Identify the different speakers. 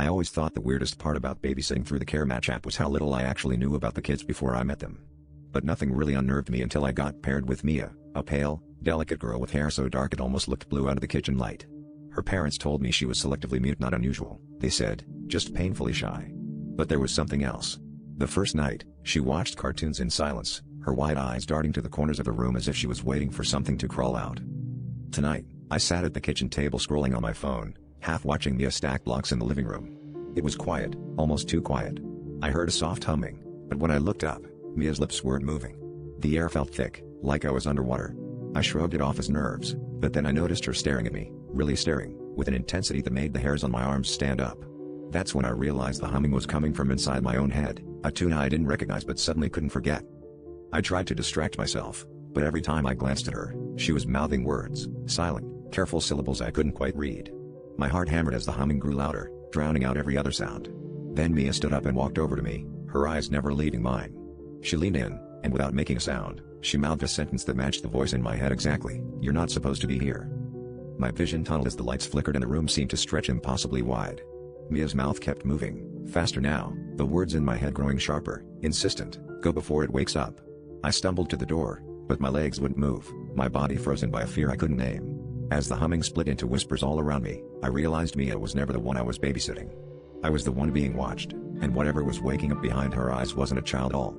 Speaker 1: I always thought the weirdest part about babysitting through the Care Match app was how little I actually knew about the kids before I met them. But nothing really unnerved me until I got paired with Mia, a pale, delicate girl with hair so dark it almost looked blue under the kitchen light. Her parents told me she was selectively mute, not unusual, they said, just painfully shy. But there was something else. The first night, she watched cartoons in silence, her wide eyes darting to the corners of the room as if she was waiting for something to crawl out. Tonight, I sat at the kitchen table scrolling on my phone, half watching Mia stack blocks in the living room. It was quiet, almost too quiet. I heard a soft humming, but when I looked up, Mia's lips weren't moving. The air felt thick, like I was underwater. I shrugged it off as nerves, but then I noticed her staring at me, really staring, with an intensity that made the hairs on my arms stand up. That's when I realized the humming was coming from inside my own head, a tune I didn't recognize but suddenly couldn't forget. I tried to distract myself, but every time I glanced at her, she was mouthing words, silent, careful syllables I couldn't quite read. My heart hammered as the humming grew louder, drowning out every other sound. Then Mia stood up and walked over to me, her eyes never leaving mine. She leaned in, and without making a sound, she mouthed a sentence that matched the voice in my head exactly. "You're not supposed to be here." My vision tunneled as the lights flickered and the room seemed to stretch impossibly wide. Mia's mouth kept moving, faster now, the words in my head growing sharper, insistent, "Go before it wakes up." I stumbled to the door, but my legs wouldn't move, my body frozen by a fear I couldn't name. As the humming split into whispers all around me, I realized Mia was never the one I was babysitting. I was the one being watched, and whatever was waking up behind her eyes wasn't a child at all.